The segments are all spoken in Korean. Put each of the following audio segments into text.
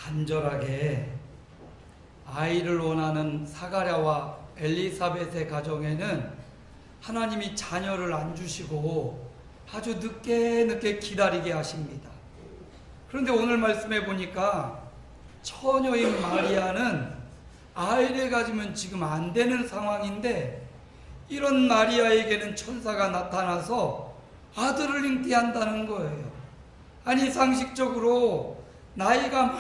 간절하게 아이를 원하는 사가랴와 엘리사벳의 가정에는 하나님이 자녀를 안 주시고 아주 늦게 기다리게 하십니다. 그런데 오늘 말씀해 보니까 처녀인 마리아는 아이를 가지면 지금 안 되는 상황인데 이런 마리아에게는 천사가 나타나서 아들을 잉태한다는 거예요. 아니, 상식적으로 나이가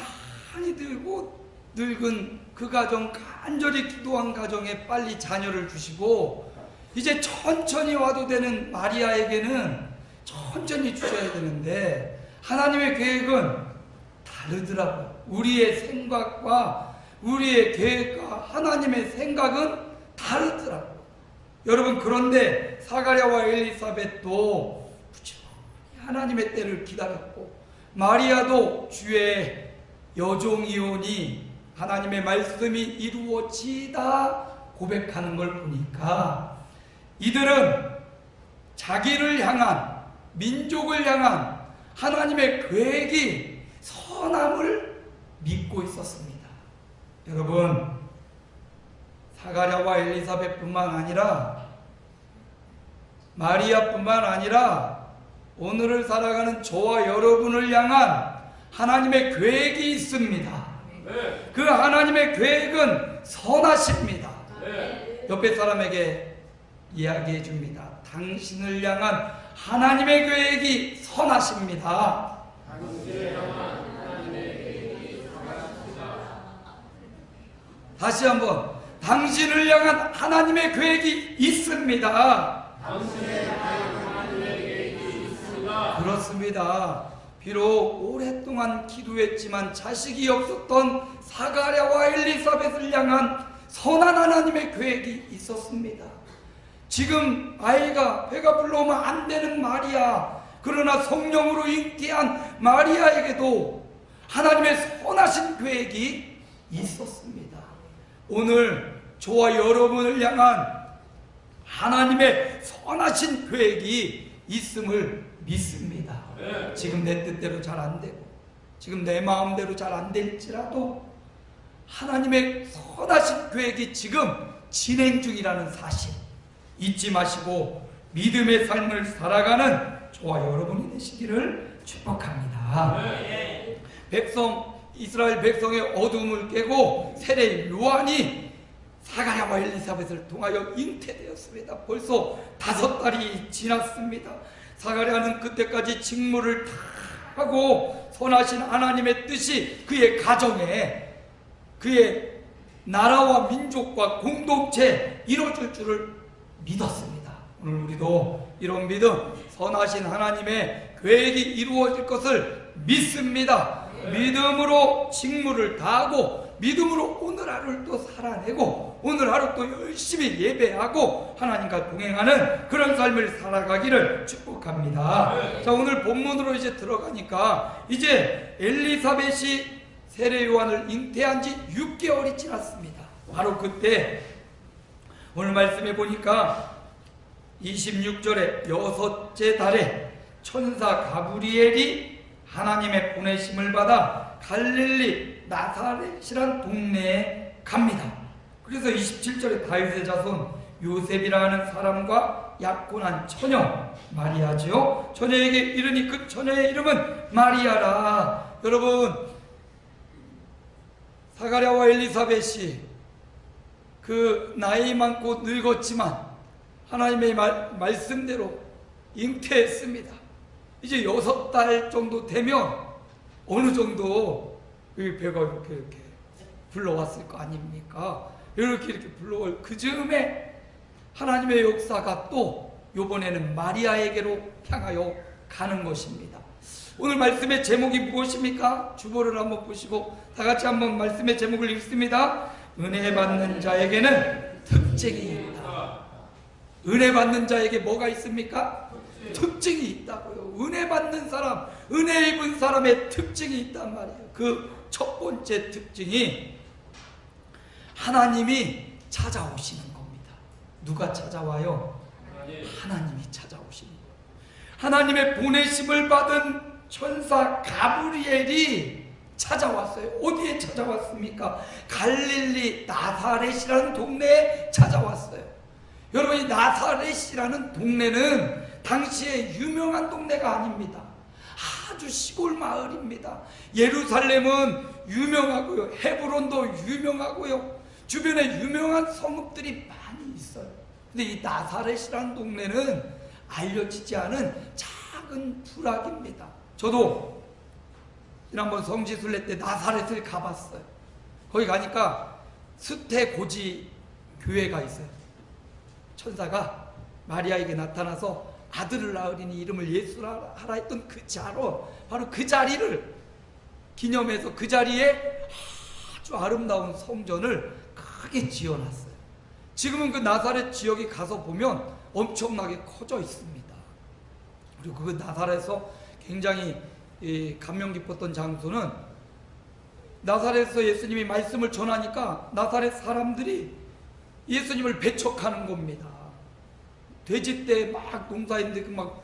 많이 들고 늙은 그 가정, 간절히 기도한 가정에 빨리 자녀를 주시고 이제 천천히 와도 되는 마리아에게는 천천히 주셔야 되는데 하나님의 계획은 다르더라고요. 우리의 생각과 우리의 계획과 하나님의 생각은 다르더라고요. 여러분, 그런데 사가랴와 엘리사벳도 하나님의 때를 기다렸고 마리아도 주의 여종이오니 하나님의 말씀이 이루어지다 고백하는 걸 보니까 이들은 자기를 향한, 민족을 향한 하나님의 계획이 선함을 믿고 있었습니다. 여러분, 사가랴와 엘리사벳뿐만 아니라 마리아뿐만 아니라 오늘을 살아가는 저와 여러분을 향한 하나님의 계획이 있습니다. 네. 그 하나님의 계획은 선하십니다. 네. 옆에 사람에게 이야기해 줍니다. 당신을 향한 하나님의 계획이 선하십니다. 당신을 향한 하나님의 계획이 선하십니다. 다시 한번, 당신을 향한 하나님의 계획이 있습니다. 당신을 향한 하나님의 계획이 있습니다. 그렇습니다. 비록 오랫동안 기도했지만 자식이 없었던 사가랴와 엘리사벳을 향한 선한 하나님의 계획이 있었습니다. 지금 아이가 배가 불러오면 안 되는 마리아, 그러나 성령으로 잉태한 마리아에게도 하나님의 선하신 계획이 있었습니다. 오늘 저와 여러분을 향한 하나님의 선하신 계획이 있음을 믿습니다. 네. 지금 내 뜻대로 잘 안 되고 지금 내 마음대로 잘 안 될지라도 하나님의 선하신 계획이 지금 진행 중이라는 사실 잊지 마시고 믿음의 삶을 살아가는 저와 여러분이 되시기를 축복합니다. 네. 이스라엘 백성의 어둠을 깨고 세례 요한이 사가랴와 엘리사벳을 통하여 잉태되었습니다. 벌써 5달이 지났습니다. 사가랴는 그때까지 직무를 다 하고 선하신 하나님의 뜻이 그의 가정에, 그의 나라와 민족과 공동체에 이루어질 줄을 믿었습니다. 오늘 우리도 이런 믿음, 선하신 하나님의 계획이 이루어질 것을 믿습니다. 믿음으로 직무를 다하고 믿음으로 오늘 하루를 또 살아내고 오늘 하루 또 열심히 예배하고 하나님과 동행하는 그런 삶을 살아가기를 축복합니다. 네. 자, 오늘 본문으로 이제 들어가니까 이제 엘리사벳이 세례 요한을 잉태한 지 6개월이 지났습니다. 바로 그때 오늘 말씀해 보니까 26절에 6째 달에 천사 가브리엘이 하나님의 보내심을 받아 갈릴리 나사렛이란 동네에 갑니다. 그래서 27절에 다윗의 자손 요셉이라는 사람과 약혼한 처녀 마리아지요. 처녀에게 이르니 그 처녀의 이름은 마리아라. 여러분, 사가랴와 엘리사벳이 그 나이 많고 늙었지만 하나님의 말씀대로 잉태했습니다. 이제 6달 정도 되면 어느 정도 배가 이렇게 불러왔을 거 아닙니까? 이렇게 불러올 그 즈음에 하나님의 역사가 또 이번에는 마리아에게로 향하여 가는 것입니다. 오늘 말씀의 제목이 무엇입니까? 주보를 한번 보시고 다 같이 한번 말씀의 제목을 읽습니다. 은혜 받는 자에게는 특징이 있다. 은혜 받는 자에게 뭐가 있습니까? 특징이 있다고요. 은혜 받는 사람, 은혜 입은 사람의 특징이 있단 말이에요. 그 첫 번째 특징이 하나님이 찾아오시는 겁니다. 누가 찾아와요? 하나님이 찾아오시는 거예요. 하나님의 보내심을 받은 천사 가브리엘이 찾아왔어요. 어디에 찾아왔습니까? 갈릴리 나사렛이라는 동네에 찾아왔어요. 여러분, 이 나사렛이라는 동네는 당시에 유명한 동네가 아닙니다. 아주 시골 마을입니다. 예루살렘은 유명하고요, 헤브론도 유명하고요, 주변에 유명한 성읍들이 많이 있어요. 근데 이 나사렛이라는 동네는 알려지지 않은 작은 부락입니다. 저도 지난번 성지순례 때 나사렛을 가봤어요. 거기 가니까 스테고지 교회가 있어요. 천사가 마리아에게 나타나서 아들을 낳으리니 이름을 예수라 하라 했던 그 자로, 바로 그 자리를 기념해서 그 자리에 아주 아름다운 성전을 크게 지어놨어요. 지금은 그 나사렛 지역에 가서 보면 엄청나게 커져 있습니다. 그리고 그 나사렛에서 굉장히 감명 깊었던 장소는, 나사렛에서 예수님이 말씀을 전하니까 나사렛 사람들이 예수님을 배척하는 겁니다. 돼지떼 막 농사했는데 막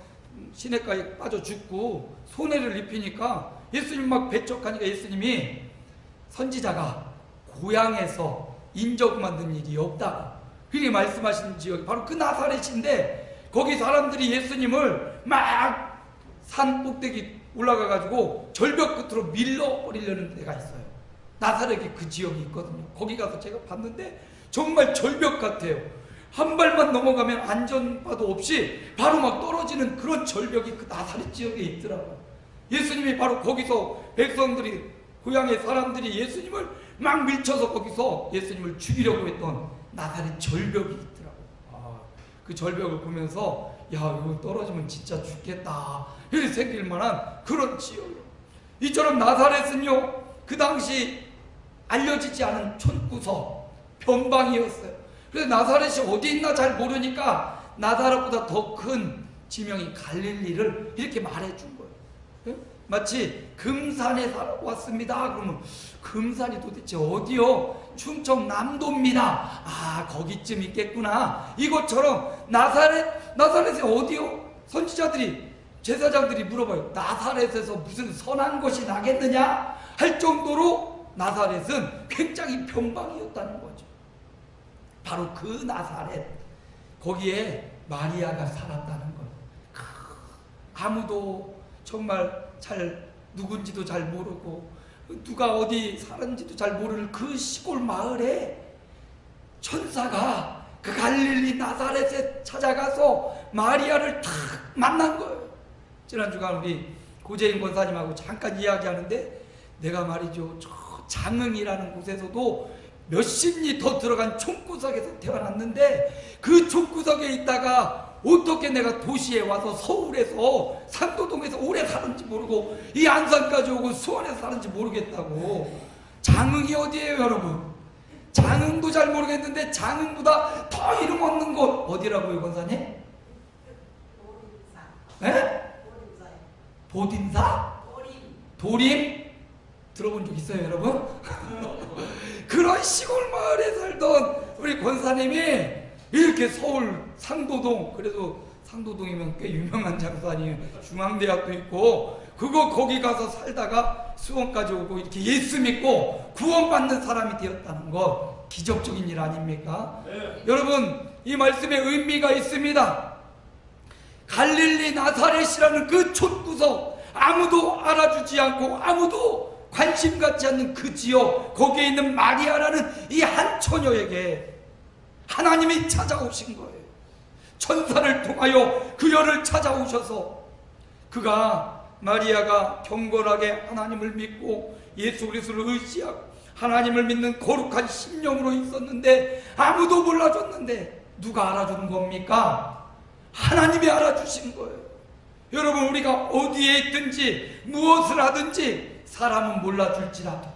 시냇가에 빠져 죽고 손해를 입히니까 예수님 막 배척하니까 예수님이 선지자가 고향에서 인적 만든 일이 없다, 그렇게 말씀하신 지역이 바로 그 나사렛인데, 거기 사람들이 예수님을 막 산 꼭대기 올라가 가지고 절벽 끝으로 밀어버리려는 데가 있어요. 나사렛에 그 지역이 있거든요. 거기 가서 제가 봤는데 정말 절벽 같아요. 한 발만 넘어가면 안전바도 없이 바로 막 떨어지는 그런 절벽이 그 나사렛 지역에 있더라고요. 예수님이 바로 거기서, 백성들이, 고향의 사람들이 예수님을 막 밀쳐서 거기서 예수님을 죽이려고 했던 나사렛 절벽이 있더라고요. 그 절벽을 보면서 야, 이거 떨어지면 진짜 죽겠다, 이렇게 생길 만한 그런 지역이에요. 이처럼 나사렛은요, 그 당시 알려지지 않은 촌구석, 변방이었어요. 그래서 나사렛이 어디 있나 잘 모르니까 나사렛보다 더 큰 지명이 갈릴리를 이렇게 말해준 거예요. 예? 마치 금산에 왔습니다 그러면 금산이 도대체 어디요? 충청남도입니다. 아, 거기쯤 있겠구나. 이것처럼 나사렛이 어디요? 선지자들이, 제사장들이 물어봐요. 나사렛에서 무슨 선한 것이 나겠느냐 할 정도로 나사렛은 굉장히 변방이었다는 거죠. 바로 그 나사렛, 거기에 마리아가 살았다는 거예요. 아무도 정말 누군지도 잘 모르고 누가 어디 사는지도 잘 모르는 그 시골 마을에 천사가 그 갈릴리 나사렛에 찾아가서 마리아를 탁 만난 거예요. 지난 주간 우리 고재인 권사님하고 잠깐 이야기하는데, 내가 말이죠, 저 장흥이라는 곳에서도 몇십 리 더 들어간 촌구석에서 태어났는데, 그 촌구석에 있다가 어떻게 내가 도시에 와서 서울에서 상도동에서 오래 사는지 모르고 이 안산까지 오고 수원에서 사는지 모르겠다고. 장흥이 어디예요 여러분? 장흥도 잘 모르겠는데 장흥보다 더 이름 없는 곳 어디라고요 권사님? 네? 보딘사? 도림? 들어본 적 있어요 여러분? 그런 시골 마을에 살던 우리 권사님이 이렇게 서울 상도동, 그래도 상도동이면 꽤 유명한 장소 아니에요? 중앙대학도 있고, 거기 가서 살다가 수원까지 오고 이렇게 예수 믿고 구원받는 사람이 되었다는 것, 기적적인 일 아닙니까? 네. 여러분, 이 말씀에 의미가 있습니다. 갈릴리 나사렛이라는 그 촌구석, 아무도 알아주지 않고 아무도 관심 갖지 않는 그 지역, 거기에 있는 마리아라는 이 한 처녀에게 하나님이 찾아오신 거예요. 천사를 통하여 그녀를 찾아오셔서, 마리아가 경건하게 하나님을 믿고 예수 그리스도를 의지하고 하나님을 믿는 거룩한 심령으로 있었는데 아무도 몰라줬는데 누가 알아주는 겁니까? 하나님이 알아주신 거예요. 여러분, 우리가 어디에 있든지 무엇을 하든지 사람은 몰라줄지라도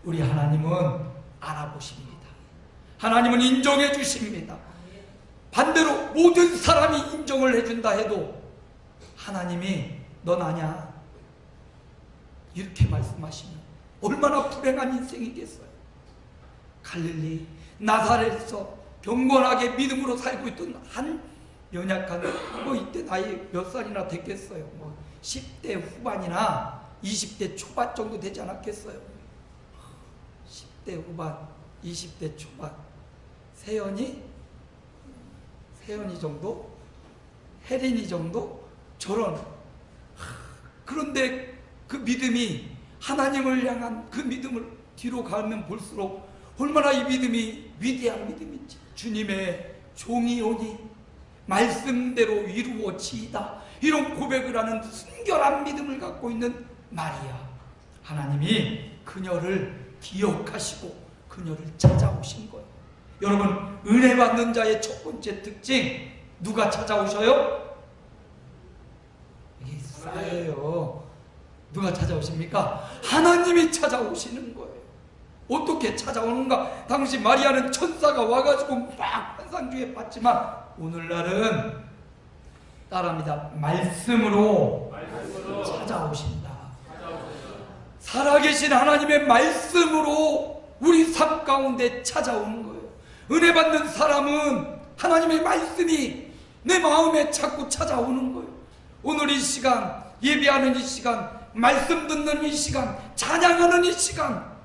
우리 하나님은 알아보십니다. 하나님은 인정해 주십니다. 반대로 모든 사람이 인정을 해준다 해도 하나님이 넌 아냐 이렇게 말씀하시면 얼마나 불행한 인생이겠어요. 갈릴리 나사렛에서 경건하게 믿음으로 살고 있던 한 연약한, 이때 나이 몇 살이나 됐겠어요. 10대 후반이나 20대 초반 정도 되지 않았겠어요? 10대 후반, 20대 초반. 세연이 정도? 혜린이 정도? 저런. 그런데 그 믿음이, 하나님을 향한 그 믿음을 뒤로 가면 볼수록 얼마나 이 믿음이 위대한 믿음인지. 주님의 종이오니 말씀대로 이루어지이다, 이런 고백을 하는 순결한 믿음을 갖고 있는 마리아. 하나님이 그녀를 기억하시고 그녀를 찾아오신 거예요. 여러분, 은혜 받는 자의 첫 번째 특징, 누가 찾아오셔요? 이게 쌓여요. 누가 찾아오십니까? 하나님이 찾아오시는 거예요. 어떻게 찾아오는가? 당시 마리아는 천사가 와가지고 막 환상주에 봤지만, 오늘날은 따라합니다. 말씀으로 찾아오신다. 살아계신 하나님의 말씀으로 우리 삶 가운데 찾아오는 거예요. 은혜 받는 사람은 하나님의 말씀이 내 마음에 자꾸 찾아오는 거예요. 오늘 이 시간, 예배하는 이 시간, 말씀 듣는 이 시간, 찬양하는 이 시간,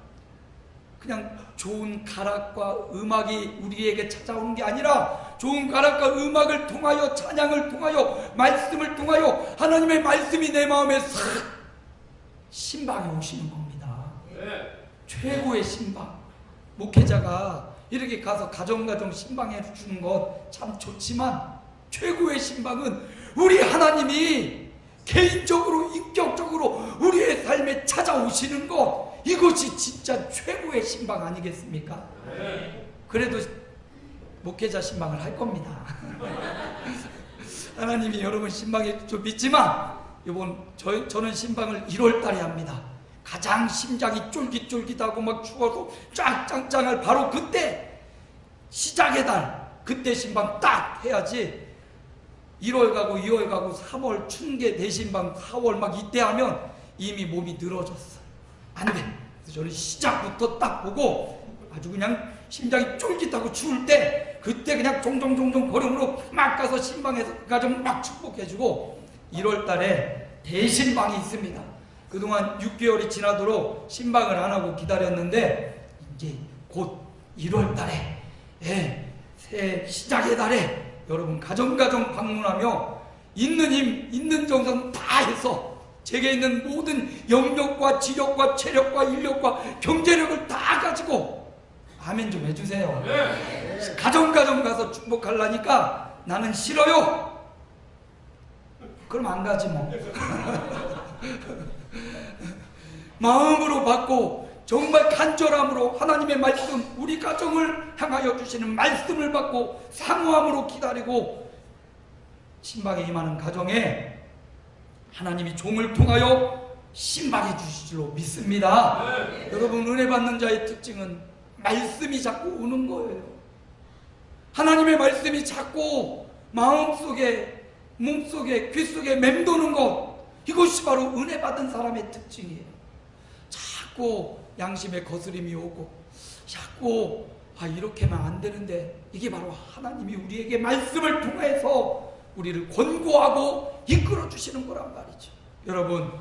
그냥 좋은 가락과 음악이 우리에게 찾아오는 게 아니라 좋은 가락과 음악을 통하여, 찬양을 통하여, 말씀을 통하여 하나님의 말씀이 내 마음에 싹 신방에 오시는 겁니다. 최고의 신방. 목회자가 이렇게 가서 가정 신방해 주는 것 참 좋지만, 최고의 신방은 우리 하나님이 개인적으로, 인격적으로 우리의 삶에 찾아오시는 것, 이것이 진짜 최고의 신방 아니겠습니까? 그래도 목회자 신방을 할 겁니다. 하나님이 여러분 신방에 좀 믿지만, 저는 신방을 1월 달에 합니다. 가장 심장이 쫄깃쫄깃하고 막 추워서 쫙 짱짱할 바로 그때, 시작의 달, 그때 신방 딱 해야지. 1월 가고 2월 가고 3월 춘계 대신방 4월 막 이때 하면 이미 몸이 늘어졌어요. 안 돼. 그래서 저는 시작부터 딱 보고 아주 그냥 심장이 쫄깃하고 추울 때, 그때 그냥 종종 걸음으로 막 가서 신방에서 가정 막 축복해주고, 1월 달에 대신방이 있습니다. 그동안 6개월이 지나도록 신방을 안 하고 기다렸는데, 이제 곧 1월 달에, 새 시작의 달에 여러분 가정 방문하며 있는 힘, 있는 정성 다 해서 제게 있는 모든 영역과 지력과 체력과 인력과 경제력을 다 가지고 아멘 좀 해주세요. 가정 가서 축복하려니까 나는 싫어요. 그럼 안 가지 뭐. 마음으로 받고 정말 간절함으로 하나님의 말씀, 우리 가정을 향하여 주시는 말씀을 받고 사모함으로 기다리고 신방에 임하는 가정에 하나님이 종을 통하여 신방해 주실 줄로 믿습니다. 여러분, 은혜 받는 자의 특징은 말씀이 자꾸 오는 거예요. 하나님의 말씀이 자꾸 마음속에, 몸속에, 귀속에 맴도는 것, 이것이 바로 은혜 받은 사람의 특징이에요. 자꾸 양심의 거스림이 오고, 자꾸 이렇게만 안 되는데, 이게 바로 하나님이 우리에게 말씀을 통해서 우리를 권고하고 이끌어 주시는 거란 말이죠. 여러분,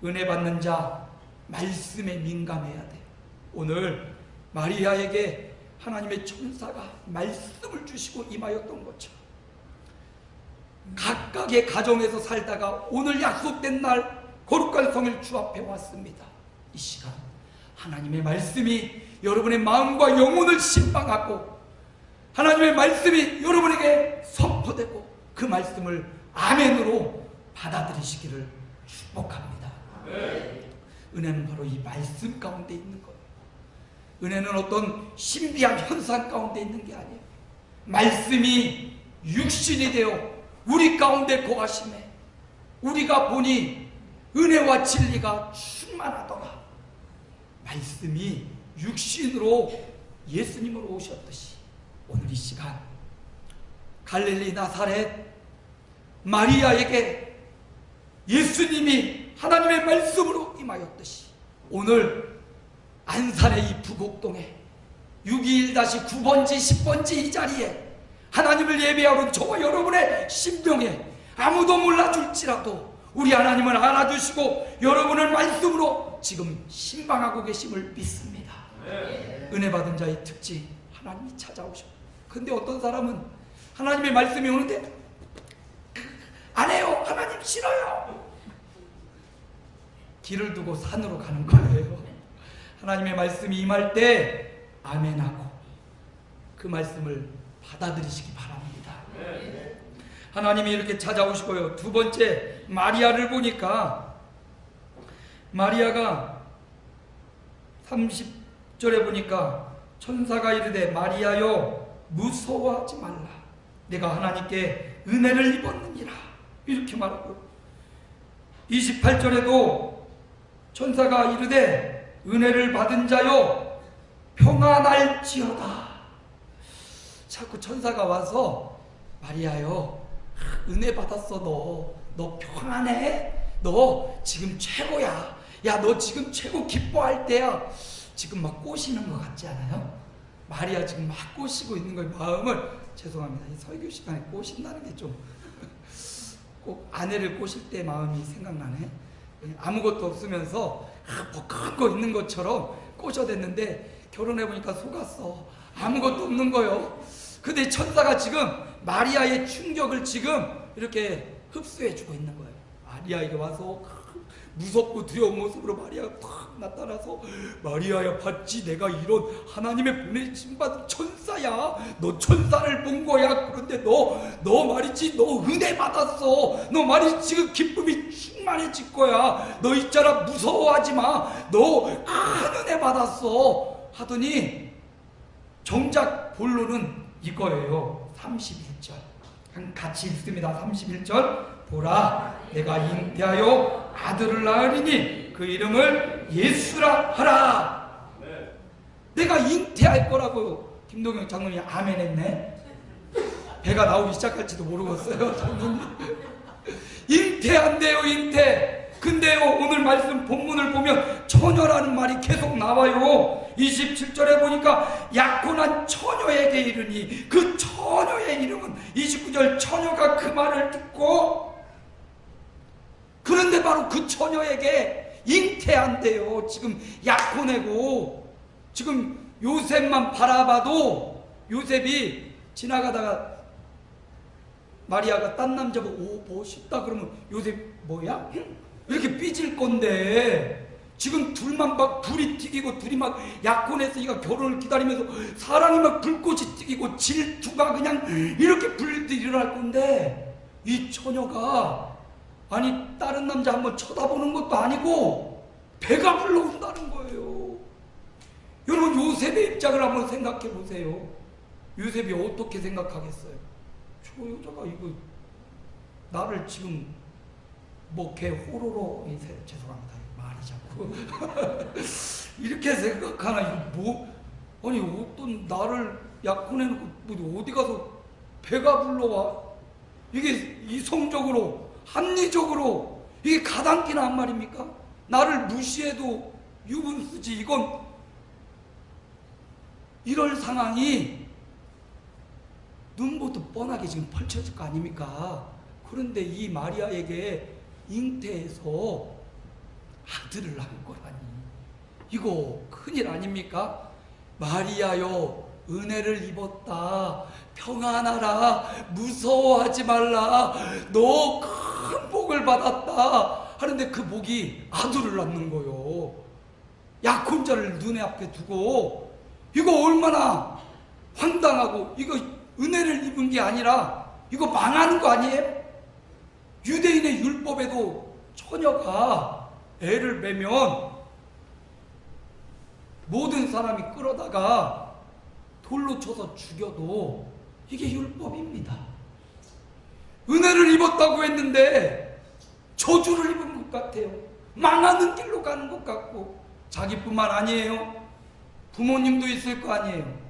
은혜 받는 자 말씀에 민감해야 돼요. 오늘 마리아에게 하나님의 천사가 말씀을 주시고 임하였던 것처럼, 각각의 가정에서 살다가 오늘 약속된 날 거룩한 성일 주 앞에 왔습니다. 이 시간 하나님의 말씀이 여러분의 마음과 영혼을 신방하고, 하나님의 말씀이 여러분에게 선포되고, 그 말씀을 아멘으로 받아들이시기를 축복합니다. 은혜는 바로 이 말씀 가운데 있는 거예요. 은혜는 어떤 신비한 현상 가운데 있는 게 아니에요. 말씀이 육신이 되어 우리 가운데 거하심에 우리가 보니 은혜와 진리가 충만하더라. 말씀이 육신으로 예수님으로 오셨듯이, 오늘 이 시간 갈릴리 나사렛 마리아에게 예수님이 하나님의 말씀으로 임하였듯이, 오늘 안산의 이 부곡동에 621-9번지 10번지 이 자리에 하나님을 예배하러 저와 여러분의 심령에 아무도 몰라줄지라도 우리 하나님을 알아주시고 여러분을 말씀으로 지금 신방하고 계심을 믿습니다. 은혜 받은 자의 특징, 하나님이 찾아오셔. 근데 어떤 사람은 하나님의 말씀이 오는데 안 해요. 하나님 싫어요. 길을 두고 산으로 가는 거예요. 하나님의 말씀이 임할 때 아멘하고 그 말씀을 받아들이시기 바랍니다. 하나님이 이렇게 찾아오시고요. 두 번째, 마리아를 보니까 마리아가 30절에 보니까 천사가 이르되 마리아여 무서워하지 말라. 내가 하나님께 은혜를 입었느니라. 이렇게 말하고 28절에도 천사가 이르되 은혜를 받은 자여 평안할지어다. 자꾸 천사가 와서 마리아여 은혜 받았어. 너 평안해? 너 지금 최고야. 야, 너 지금 최고 기뻐할 때야. 지금 막 꼬시는 것 같지 않아요? 마리아 지금 막 꼬시고 있는 거예요. 마음을. 죄송합니다. 이 설교 시간에 꼬신다는 게 좀 꼭 아내를 꼬실 때 마음이 생각나네. 아무것도 없으면서 뭐 큰 거 있는 것처럼 꼬셔댔는데 결혼해보니까 속았어. 아무것도 없는 거요. 근데 천사가 지금 마리아의 충격을 지금 이렇게 흡수해주고 있는 거예요. 마리아에게 와서 무섭고 두려운 모습으로 마리아가 탁 나타나서 마리아야, 봤지? 내가 이런 하나님의 보내심 받은 천사야. 너 천사를 본 거야. 그런데 너 말이지, 너 은혜 받았어. 너 말이지, 지금 기쁨이 충만해질 거야. 너 있잖아, 무서워하지 마. 너 큰 은혜 받았어. 하더니 정작 본론은 이거예요. 31절 같이 읽습니다. 31절 보라, 내가 잉태하여 아들을 낳으리니 그 이름을 예수라 하라. 내가 잉태할 거라고요. 김동영 장로님이 아멘 했네. 배가 나오기 시작할지도 모르겠어요. 장로님. 잉태한대요. 잉태. 근데요, 오늘 말씀 본문을 보면 처녀라는 말이 계속 나와요. 27절에 보니까 약혼한 처녀에게 이르니, 그 처녀의 이름은 29절 처녀가 그 말을 듣고, 그런데 바로 그 처녀에게 잉태한대요. 지금 약혼하고, 지금 요셉만 바라봐도 요셉이 지나가다가 마리아가 딴 남자 보고 멋있다 그러면 요셉 뭐야? 이렇게 삐질 건데, 지금 둘만 막 불이 튀기고 둘이 막 약혼했으니까 결혼을 기다리면서 사랑이 막 불꽃이 튀기고 질투가 그냥 이렇게 불도 일어날 건데, 이 처녀가 아니 다른 남자 한번 쳐다보는 것도 아니고 배가 불러온다는 거예요. 여러분, 요셉의 입장을 한번 생각해 보세요. 요셉이 어떻게 생각하겠어요? 저 여자가 이거 나를 지금 뭐 걔 호로로, 죄송합니다, 말이 자꾸 이렇게 생각하나. 이거 뭐, 아니 어떤 나를 약혼해놓고 뭐 어디 가서 배가 불러와. 이게 이성적으로 합리적으로 이게 가당키나 한 말입니까? 나를 무시해도 유분수지. 이건 이럴 상황이 눈보듯 뻔하게 지금 펼쳐질 거 아닙니까? 그런데 이 마리아에게 잉태해서 아들을 낳을 거라니, 이거 큰일 아닙니까? 마리아여, 은혜를 입었다. 평안하라. 무서워하지 말라. 너 큰 복을 받았다. 하는데 그 복이 아들을 낳는 거요. 약혼자를 눈에 앞에 두고, 이거 얼마나 황당하고, 이거 은혜를 입은 게 아니라 이거 망하는 거 아니에요? 유대인의 율법에도 처녀가 애를 빼면 모든 사람이 끌어다가 돌로 쳐서 죽여도 이게 율법입니다. 은혜를 입었다고 했는데 저주를 입은 것 같아요. 망하는 길로 가는 것 같고, 자기뿐만 아니에요. 부모님도 있을 거 아니에요.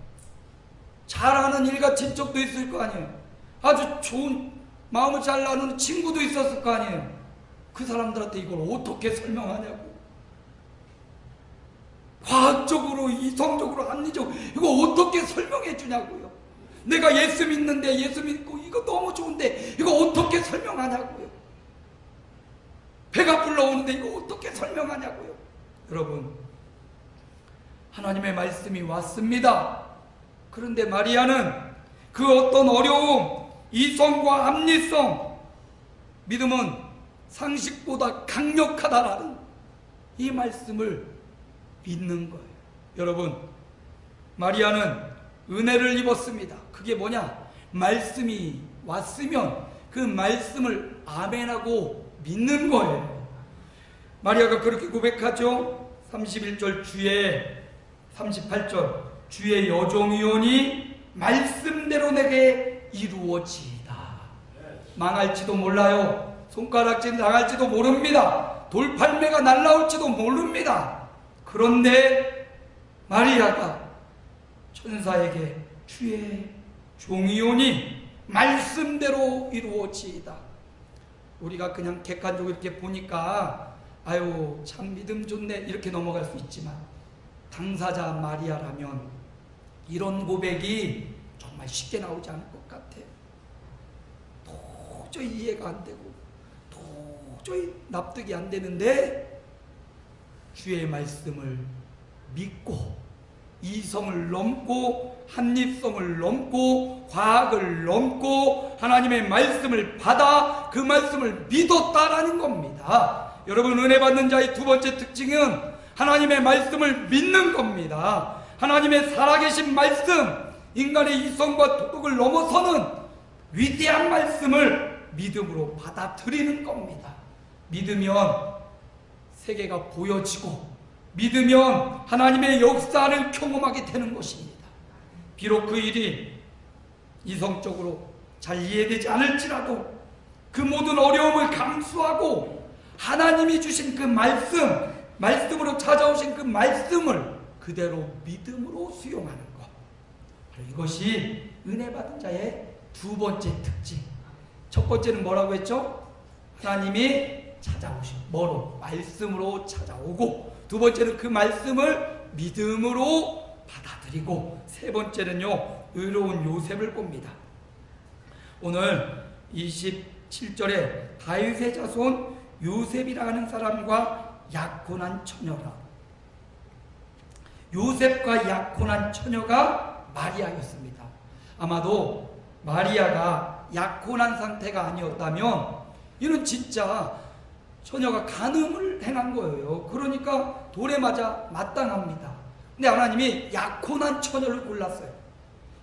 잘하는 일가 친척도 있을 거 아니에요. 아주 좋은 마음을 잘 나누는 친구도 있었을 거 아니에요. 그 사람들한테 이걸 어떻게 설명하냐고. 과학적으로, 이성적으로, 합리적으로 이거 어떻게 설명해 주냐고요. 내가 예수 믿는데, 예수 믿고 이거 너무 좋은데 이거 어떻게 설명하냐고요. 배가 불러오는데 이거 어떻게 설명하냐고요. 여러분, 하나님의 말씀이 왔습니다. 그런데 마리아는 그 어떤 어려움, 이성과 합리성, 믿음은 상식보다 강력하다라는 이 말씀을 믿는 거예요. 여러분, 마리아는 은혜를 입었습니다. 그게 뭐냐? 말씀이 왔으면 그 말씀을 아멘하고 믿는 거예요. 마리아가 그렇게 고백하죠. 31절 주의 38절 주의 여종이오니 말씀대로 내게 이루어지이다. 망할지도 몰라요. 손가락질 당할지도 모릅니다. 돌팔매가 날라올지도 모릅니다. 그런데 마리아가 천사에게 주의 종이오니 말씀대로 이루어지이다. 우리가 그냥 객관적으로 이렇게 보니까 아유 참 믿음 좋네 이렇게 넘어갈 수 있지만 당사자 마리아라면 이런 고백이 정말 쉽게 나오지 않을 것 같아요. 도저히 이해가 안 되고 도저히 납득이 안 되는데 주의 말씀을 믿고 이성을 넘고 합리성을 넘고 과학을 넘고 하나님의 말씀을 받아 그 말씀을 믿었다라는 겁니다. 여러분, 은혜 받는 자의 두 번째 특징은 하나님의 말씀을 믿는 겁니다. 하나님의 살아계신 말씀, 인간의 이성과 도덕을 넘어서는 위대한 말씀을 믿음으로 받아들이는 겁니다. 믿으면 세계가 보여지고 믿으면 하나님의 역사를 경험하게 되는 것입니다. 비록 그 일이 이성적으로 잘 이해되지 않을지라도 그 모든 어려움을 감수하고 하나님이 주신 그 말씀으로 찾아오신 그 말씀을 그대로 믿음으로 수용하는 것. 이것이 은혜 받은 자의 두 번째 특징. 첫 번째는 뭐라고 했죠? 하나님이 찾아오신 뭐로? 말씀으로 찾아오고, 두 번째는 그 말씀을 믿음으로 받아들이고, 세 번째는요 의로운 요셉을 봅니다. 오늘 27절에 다윗의 자손 요셉이라 하는 사람과 약혼한 처녀라. 요셉과 약혼한 처녀가 마리아였습니다. 아마도 마리아가 약혼한 상태가 아니었다면 이는 진짜 처녀가 간음을 행한 거예요. 그러니까 돌에 맞아 마땅합니다. 근데 하나님이 약혼한 처녀를 골랐어요.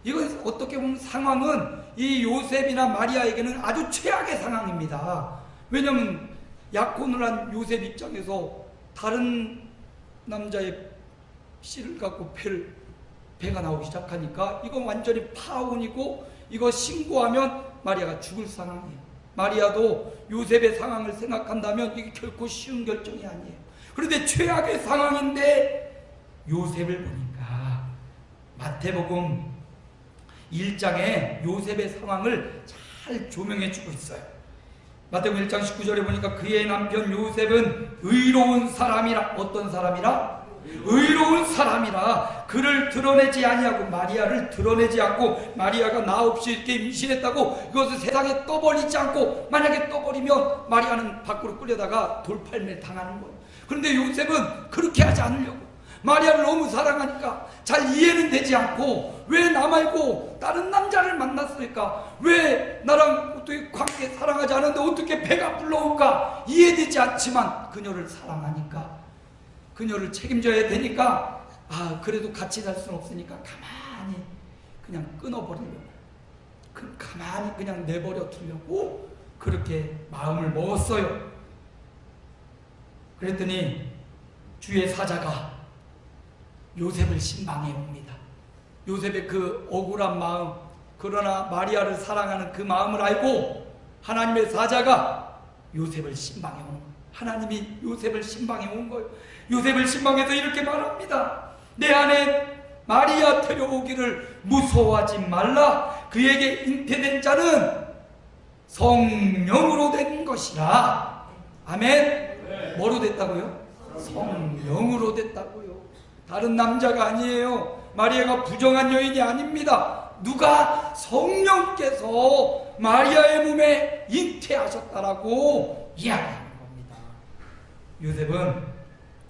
이건 어떻게 보면 상황은 이 요셉이나 마리아에게는 아주 최악의 상황입니다. 왜냐하면 약혼을 한 요셉 입장에서 다른 남자의 씨를 갖고 배가 나오기 시작하니까 이건 완전히 파혼이고 이거 신고하면 마리아가 죽을 상황이에요. 마리아도 요셉의 상황을 생각한다면 이게 결코 쉬운 결정이 아니에요. 그런데 최악의 상황인데 요셉을 보니까 마태복음 1장에 요셉의 상황을 잘 조명해 주고 있어요. 마태복음 1장 19절에 보니까 그의 남편 요셉은 의로운 사람이라. 어떤 사람이라? 의로운 사람이라. 그를 드러내지 아니하고 마리아를 드러내지 않고, 마리아가 나 없이 이렇게 임신했다고 이것을 세상에 떠벌리지 않고, 만약에 떠벌리면 마리아는 밖으로 끌려다가 돌팔매 당하는 거예요. 그런데 요셉은 그렇게 하지 않으려고, 마리아를 너무 사랑하니까 잘 이해는 되지 않고, 왜 나 말고 다른 남자를 만났을까? 왜 나랑 어떻게 관계 사랑하지 않은데 어떻게 배가 불러올까? 이해되지 않지만 그녀를 사랑하니까, 그녀를 책임져야 되니까, 그래도 같이 살 수는 없으니까 가만히 그냥 끊어버리려고, 가만히 그냥 내버려 두려고 그렇게 마음을 먹었어요. 그랬더니 주의 사자가 요셉을 신방해 옵니다. 요셉의 그 억울한 마음, 그러나 마리아를 사랑하는 그 마음을 알고 하나님의 사자가 요셉을 신방해 온 거예요. 하나님이 요셉을 신방해 온 거예요. 요셉을 신방해서 이렇게 말합니다. 내 아내 마리아 데려오기를 무서워하지 말라. 그에게 잉태된 자는 성령으로 된 것이라. 아멘. 뭐로 됐다고요? 성령으로 됐다고요. 다른 남자가 아니에요. 마리아가 부정한 여인이 아닙니다. 누가? 성령께서 마리아의 몸에 잉태하셨다라고 이야기하는 겁니다. 요셉은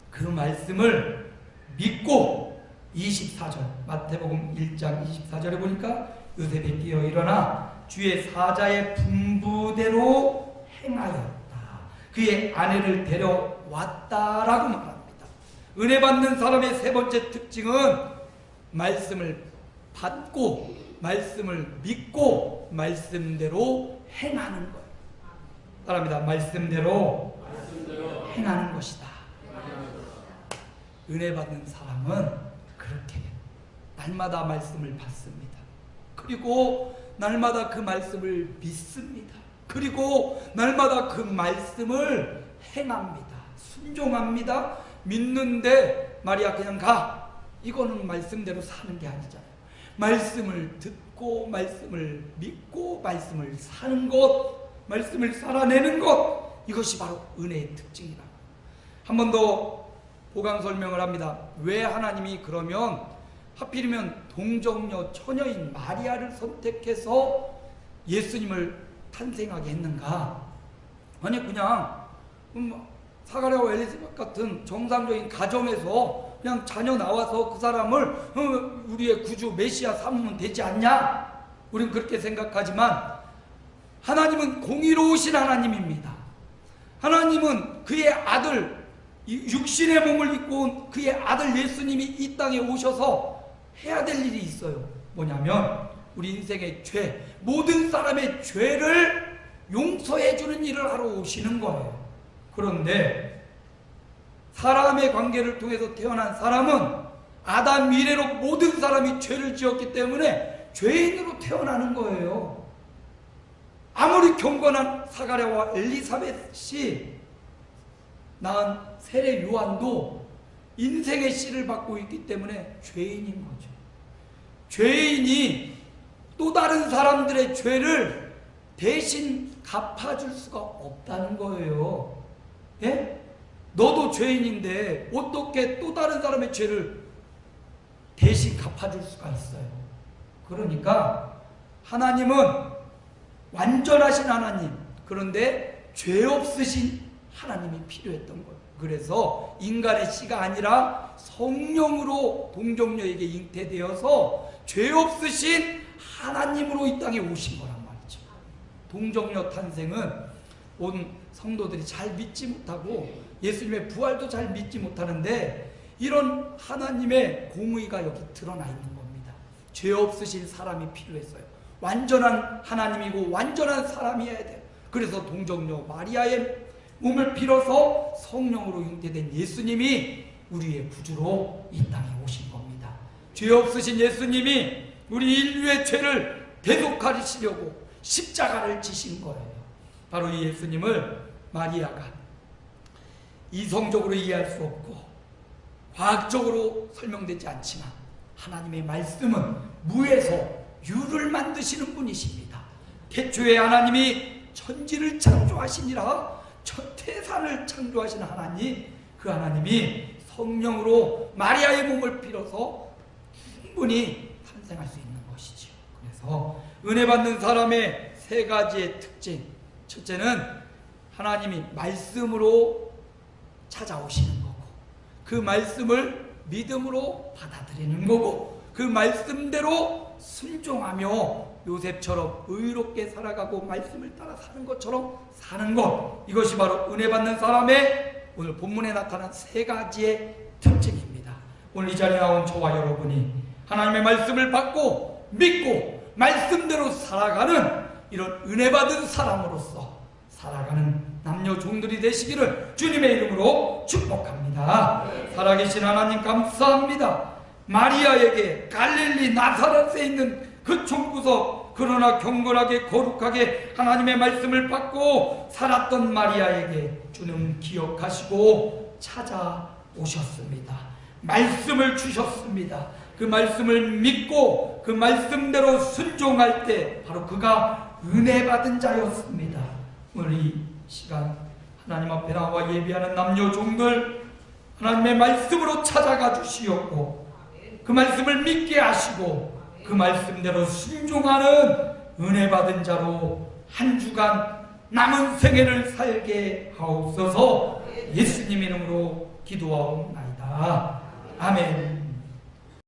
그 말씀을 믿고 24절 마태복음 1장 24절에 보니까 요셉이 깨어 일어나 주의 사자의 분부대로 행하였다. 그의 아내를 데려왔다라고 말합니다. 은혜 받는 사람의 세 번째 특징은 말씀을 받고 말씀을 믿고 말씀대로 행하는 거예요. 따라합니다. 말씀대로 행하는 것이다. 은혜 받는 사람은 그렇게 날마다 말씀을 받습니다. 그리고 날마다 그 말씀을 믿습니다. 그리고 날마다 그 말씀을 행합니다. 순종합니다. 믿는데 말이야 그냥 가. 이거는 말씀대로 사는 게 아니잖아요. 말씀을 듣고 말씀을 믿고 말씀을 사는 것, 말씀을 살아내는 것, 이것이 바로 은혜의 특징이다. 한 번 더 보강 설명을 합니다. 왜 하나님이 그러면 하필이면 동정녀 처녀인 마리아를 선택해서 예수님을 탄생하게 했는가? 아니 그냥 사가랴와 엘리사벳 같은 정상적인 가정에서 그냥 자녀 나와서 그 사람을 우리의 구주 메시아 삼으면 되지 않냐? 우리는 그렇게 생각하지만 하나님은 공의로우신 하나님입니다. 하나님은 그의 아들, 육신의 몸을 입고 온 그의 아들 예수님이 이 땅에 오셔서 해야 될 일이 있어요. 뭐냐면 우리 인생의 죄, 모든 사람의 죄를 용서해 주는 일을 하러 오시는 거예요. 그런데 사람의 관계를 통해서 태어난 사람은 아담 이래로 모든 사람이 죄를 지었기 때문에 죄인으로 태어나는 거예요. 아무리 경건한 사가랴와 엘리사벳이 낳은 세례 요한도 인생의 씨를 받고 있기 때문에 죄인인 거죠. 죄인이 또 다른 사람들의 죄를 대신 갚아줄 수가 없다는 거예요. 예? 너도 죄인인데 어떻게 또 다른 사람의 죄를 대신 갚아줄 수가 있어요. 그러니까 하나님은 완전하신 하나님, 그런데 죄 없으신 하나님이 필요했던 거예요. 그래서 인간의 씨가 아니라 성령으로 동정녀에게 잉태되어서 죄 없으신 하나님으로 이 땅에 오신 거란 말이죠. 동정녀 탄생은 온 성도들이 잘 믿지 못하고 예수님의 부활도 잘 믿지 못하는데 이런 하나님의 공의가 여기 드러나 있는 겁니다. 죄 없으신 사람이 필요했어요. 완전한 하나님이고 완전한 사람이어야 돼요. 그래서 동정녀 마리아의 몸을 빌어서 성령으로 잉태된 예수님이 우리의 구주로 이 땅에 오신 겁니다. 죄 없으신 예수님이 우리 인류의 죄를 대속하시려고 십자가를 지신 거예요. 바로 이 예수님을 마리아가 이성적으로 이해할 수 없고 과학적으로 설명되지 않지만 하나님의 말씀은 무에서 유를 만드시는 분이십니다. 태초에 하나님이 천지를 창조하시니라. 태산을 창조하신 하나님, 그 하나님이 성령으로 마리아의 몸을 빌어서 충분히 탄생할 수 있는 것이죠. 그래서 은혜 받는 사람의 세 가지의 특징, 첫째는 하나님이 말씀으로 찾아오시는 거고 그 말씀을 믿음으로 받아들이는 거고 그 말씀대로 순종하며 요셉처럼 의롭게 살아가고 말씀을 따라 사는 것처럼 사는 것, 이것이 바로 은혜 받는 사람의 오늘 본문에 나타난 세 가지의 특징입니다. 오늘 이 자리에 나온 저와 여러분이 하나님의 말씀을 받고 믿고 말씀대로 살아가는 이런 은혜 받은 사람으로서 살아가는 남녀 종들이 되시기를 주님의 이름으로 축복합니다. 살아계신 하나님 감사합니다. 마리아에게 갈릴리 나사렛에 있는 그 촌구석, 그러나 경건하게 거룩하게 하나님의 말씀을 받고 살았던 마리아에게 주는 기억하시고 찾아오셨습니다. 말씀을 주셨습니다. 그 말씀을 믿고 그 말씀대로 순종할 때 바로 그가 은혜 받은 자였습니다. 오늘 이 시간 하나님 앞에 나와 예비하는 남녀 종들 하나님의 말씀으로 찾아가 주시옵고 그 말씀을 믿게 하시고 그 말씀대로 순종하는 은혜 받은 자로 한 주간 남은 생애를 살게 하옵소서. 예수님 이름으로 기도하옵나이다.